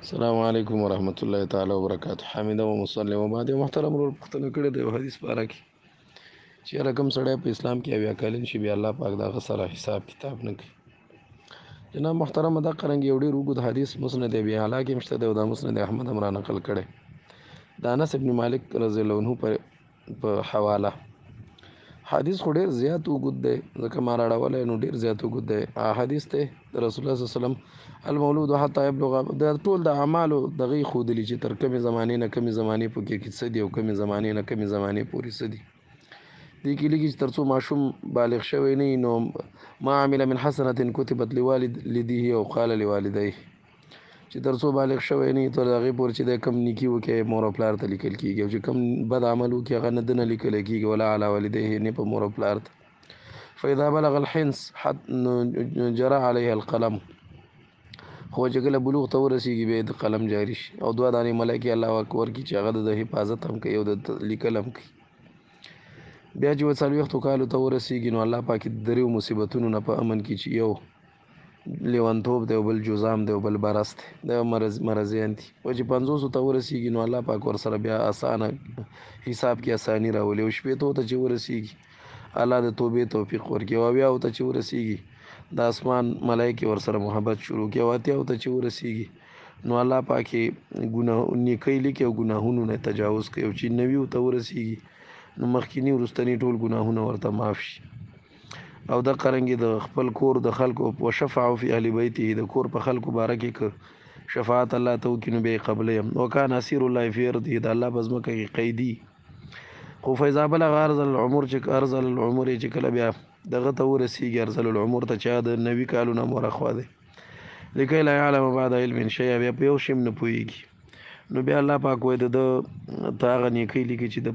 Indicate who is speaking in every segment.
Speaker 1: السلام علیکم ورحمۃ اللہ تعالی وبرکاتہ. حامد و مسلم و بعد محترم ورور پښتنه کړي د حدیث باره کې چې رقم سړی په اسلام کې اویا کلن شي بیا الله پاک دغه سره حساب کتاب نه کوي. جناب محترم دا قرنګ یو ډېر اوږد حدیث مسند ابي اعلی کې مشته دی او دا مسند احمد هم را نقل کړی د انس ابن مالک رضی الله عنه په حواله. حدیث خو ډېر زیات اوږد دی ځکه ما راړولی نو ډېر زیات اوږد دی. حدیث دی د رسول الله صلی الله علیه وسلم المولود حتی یبلغ د ټول د اعمالو دغه ښودلي چې تر کمې زمانې نه کمې زمانې پکې څه دي او کمې زمانې نه کمې زمانې پورې څه دي. دې کې لیکي چې تر څو ماشوم بالغ شوی نه نو ما عمل من حسنة کتبت لوالده او قال لوالديه چې تر څو بالغ شوی نه تر هغې پورې چې د کم نیکي وکړي مور او پلار ته لیکل کېږي او چې کم بد عمل وکړي هغه نه ده نه لیکلی کېږي ولا علی والديه نه په مور او پلار ته. فاذا بلغ الحنس جرى عليه القلم خو چې کله بلوغ ته ورسېږي بیا د قلم جاري شي او دوه دانې ملایکې الله اکبر کړي چې هغه د حفاظت هم کوي او د لیکل هم کوي. بیا چې څلوېښتو کالو ته ورسېږي نو الله پاک د دریو مصیبتونو نه په امن کې چې یو لیونتوب دی او بل جزام دی او بل برس دی دا مرضیان دي. او چې 50 ته ورسېږي نو الله پاک ورسره بیا اسانه حساب کې اساني راولي او شپېتو ته چې ورسېږي الله د توبې توفیق ورکړي او اویاو ته چې ورسېږي د اسمان ملایکې ورسره محبت شروع کړي او اتیاو ته چې ورسېږي نو الله پاک ګناه نیکۍ لیکي او ګناهونو نه تجاوز کوي او چې 90 ته ورسېږي نو مخکینی وروستنی ټول ګناهونه ورته معاف شي. او د قرنګي د خپل کور د خلکو او شفاعه فی اهل بیته د کور په خلکو بارکه ک شفاعت الله تو کینو به قبلهم وکان اسیر الله فی ارضه د الله بزمکه کی قیدی خو فیضا بلغ ارزل العمر چې ارزل العمر چې کله بیا دغه ته ورسیږي ارزل العمر ته چا د نبی کالونه مورخوا دی لکه لا يعلم بعد علم شیء بیا په یو شیم نه پويږي نو بیا الله پاک وای د تاغه نیکی لیکي چې د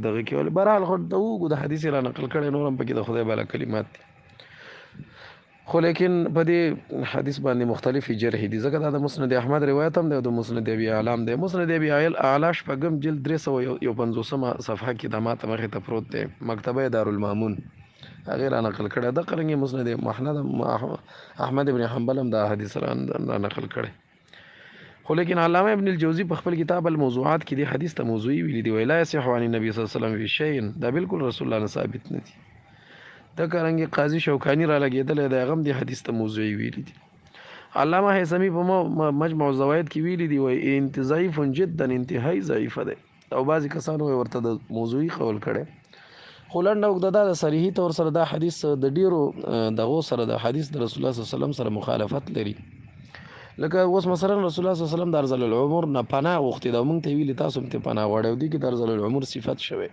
Speaker 1: دغه کې ول برحال خو د وګو د حدیث را نقل کړي نورم پکې د خدای بالا کلمات دي خو لیکن په دې حدیث باندې مختلفي جرح دي ځکه د مسند احمد روایت هم دی او د مسند ابي اعلام دی. مسند ابي اعلی شپږم جلد 351 صفحه کې د ماته مخې ته پروت دی مکتبه دارالمامون غیر نقل کړه د قرنګي مسند احمد ابن حنبل هم د حدیث را نقل کړي. خو لیکن علامه ابن الجوزی په خپل کتاب الموضوعات کې د حدیث ته موضوعي ویلي دی ویلا صح عن النبي صلی الله علیه وسلم فی شیء دا بالکل رسول الله نه ثابت نه دي. د قرنګي قاضي شوکانی را لګیدل د غم د حدیث ته موضوعي ویلي دي. علامه حسمی په مجموع الزوائد کې ویلي دی وای انتضعیف جدا انتهایی ضعیف ده او بعضی کسانو ورته د موضوعي قول کړي خو لنډ او د صریحي تور سره دا حدیث د ډیرو دغه سره د حدیث د رسول الله صلی الله علیه وسلم سره مخالفت لري. لکه اوس مثلا رسول الله صلی الله علیه وسلم د ارزل العمر نه پناه غوښتي دا مونږ ته ویلي تاسو هم ته پناه غواړئ دي کې د ارزل العمر صفت شوی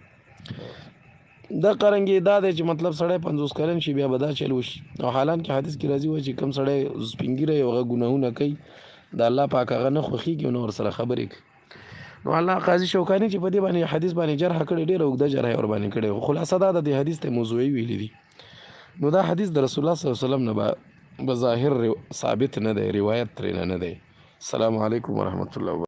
Speaker 1: دا قرنګي دا دی چې مطلب سړی 50 کلن شي بیا به دا چل وشي او حالان کې حدیث کې راځي وای چې کم سړی سپینګیره یو ګناهونه کوي د الله پاک هغه نه خوښیږي نو ور سره خبرې کوي. نو الله قاضي شوکانی چې په دې باندې حدیث باندې جرح کړي ډېر اوږده جرح ور باندې کړي خلاصه دا د حدیث ته موضوعي ویلي دي. نو دا حدیث د رسول الله صلی الله علیه وسلم نه بظاهر ثابت نه دی روایت ترې نه دی. السلام علیکم ورحمۃ اللہ وبرکاتہ.